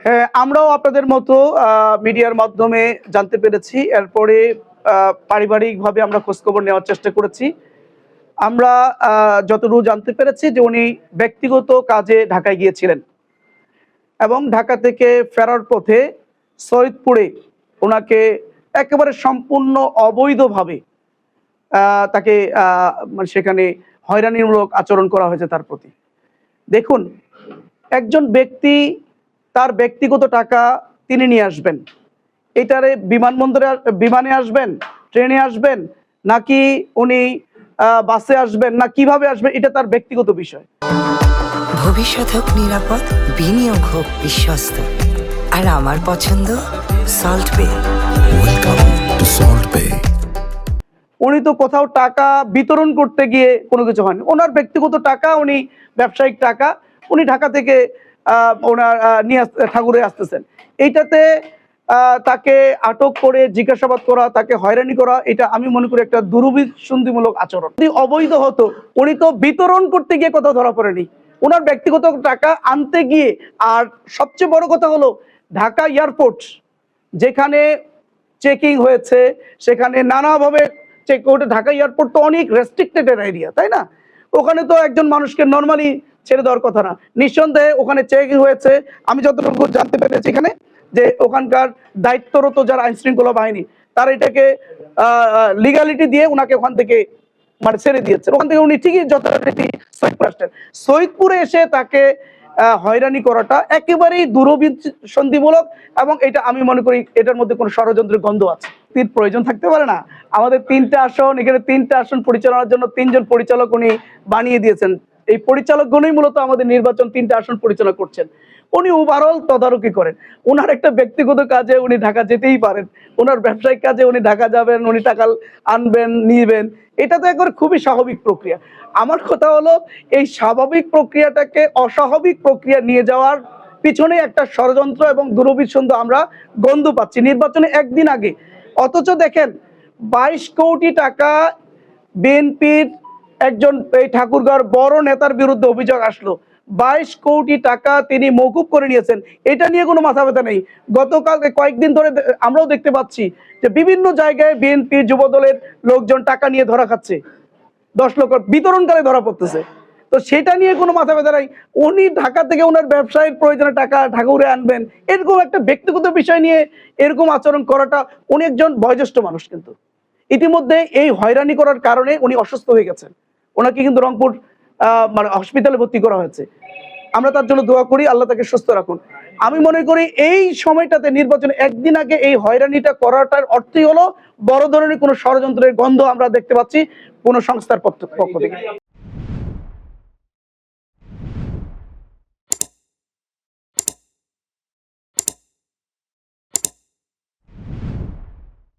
হ্যাঁ, আমরাও আপনাদের মতো মিডিয়ার মাধ্যমে জানতে পেরেছি। এরপরে পারিবারিকভাবে আমরা খোঁজখবর নেওয়ার চেষ্টা করেছি। আমরা যতটুকু জানতে পেরেছি যে উনি ব্যক্তিগত কাজে ঢাকায় গিয়েছিলেন এবং ঢাকা থেকে ফেরার পথে সৈয়দপুরে ওনাকে একেবারে সম্পূর্ণ অবৈধভাবে তাকে মানে সেখানে হয়রানিমূলক আচরণ করা হয়েছে তার প্রতি। দেখুন, একজন ব্যক্তি তার ব্যক্তিগত টাকা তিনি নিয়ে আসবেন, এটারে বিমানে আসবেন, ট্রেনে আসবেন, নাকি উনি বাসে আসবেন, না কিভাবে আসবেন, এটা তার ব্যক্তিগত বিষয়। ভবিষ্যৎ হোক নিরাপদ, বিনিয়োগ হোক বিশ্বস্ত, আর আমার পছন্দ সল্ট বে। ওয়েলকাম টু সল্ট বে। উনি তো কোথাও টাকা বিতরণ করতে গিয়ে কোনো কিছু হয়নি, ওনার ব্যক্তিগত টাকা, উনি ব্যবসায়িক টাকা উনি ঢাকা থেকে ওনার নিয়ে ঠাকুরে আসতেছেন। এইটাতে তাকে আটক করে জিজ্ঞাসাবাদ করা, তাকে হয়রানি করা, এটা আমি মনে করি একটা দুরভিসন্ধিমূলক আচরণ। যদি অবৈধ হতো, উনি তো বিতরণ করতে গিয়ে কোথাও ধরা পড়েনি, ওনার ব্যক্তিগত টাকা আনতে গিয়ে। আর সবচেয়ে বড় কথা হলো ঢাকা এয়ারপোর্ট যেখানে চেকিং হয়েছে, সেখানে নানাভাবে চেক করে। ঢাকা এয়ারপোর্ট তো অনেক রেস্ট্রিক্টেড এরিয়া, তাই না? ওখানে তো একজন মানুষকে নর্মালি ছেড়ে দেওয়ার কথা না। নিঃসন্দেহে ওখানে চেকিং হয়েছে। আমি যতটুকু জানতে পেরেছি এখানে যে ওখানকার দায়িত্বরত যারা আইন শৃঙ্খলা বাহিনী, তারা এটাকে লিগালিটি দিয়ে ওনাকে ওখান থেকে মানে ছেড়ে দিয়েছে। ওখান থেকে উনি ঠিকই যথারীতি সৈয়দপুর আসছেন। সৈয়দপুরে এসে তাকে হয়রানি করাটা একেবারেই দুরভিসন্ধিমূলক, এবং এটা আমি মনে করি এটার মধ্যে কোনো ষড়যন্ত্রের গন্ধ আছে। প্রয়োজন থাকতে পারে না। আমাদের 3টা আসন, এখানে 3টা আসন পরিচালনার জন্য 3 জন পরিচালক উনি বানিয়ে দিয়েছেন। এই পরিচালকগণই মূলত আমাদের নির্বাচন 3টা আসন পরিচালনা করছেন। উনি ওভারঅল তদারকি করেন। ওনার একটা ব্যক্তিগত কাজে উনি ঢাকা যেতেই পারেন, ওনার ব্যবসায়িক কাজে উনি ঢাকা যাবেন, উনি টাকা আনবেন, নিবেন, এটা তো একবার খুবই স্বাভাবিক প্রক্রিয়া। আমার কথা হলো এই স্বাভাবিক প্রক্রিয়াটাকে অস্বাভাবিক প্রক্রিয়া নিয়ে যাওয়ার পিছনে একটা ষড়যন্ত্র এবং দুরভিসন্ধি আমরা গন্ধ পাচ্ছি নির্বাচনে একদিন আগে। অথচ দেখেন 22 কোটি টাকা বিএনপির একজন এই ঠাকুরগাঁওর বড় নেতার বিরুদ্ধে অভিযোগ আসলো, 22 কোটি টাকা তিনি মওকুফ করে নিয়েছেন। এটা নিয়ে কোনো মাথা ব্যথা নেই। গতকাল কয়েকদিন ধরে আমরাও দেখতে পাচ্ছি যে বিভিন্ন জায়গায় বিএনপি যুবদলের লোকজন টাকা নিয়ে ধরা খাচ্ছে, 10 লক্ষ বিতরণকালে ধরা পড়তেছে। তো সেটা নিয়ে কোনো মাথা ব্যথা নাই। উনি ঢাকা থেকে ওনার ব্যবসায়িক প্রয়োজনে টাকা ঠাকুরে আনবেন, এরকম একটা ব্যক্তিগত বিষয় নিয়ে এরকম আচরণ করাটা, উনি একজন বয়োজ্যেষ্ঠ মানুষ, কিন্তু ইতিমধ্যে এই হয়রানি করার কারণে উনি অসুস্থ হয়ে গেছেন। ওনাকে কিন্তু রংপুর মানে হসপিটালে ভর্তি করা হয়েছে। আমরা তার জন্য দোয়া করি, আল্লাহ তাকে সুস্থ রাখুন। আমি মনে করি এই সময়টাতে নির্বাচনে একদিন আগে এই হয়রানিটা করাটার অর্থই হলো বড় ধরনের কোনো ষড়যন্ত্রের গন্ধ আমরা দেখতে পাচ্ছি কোনো সংস্থার পক্ষ থেকে।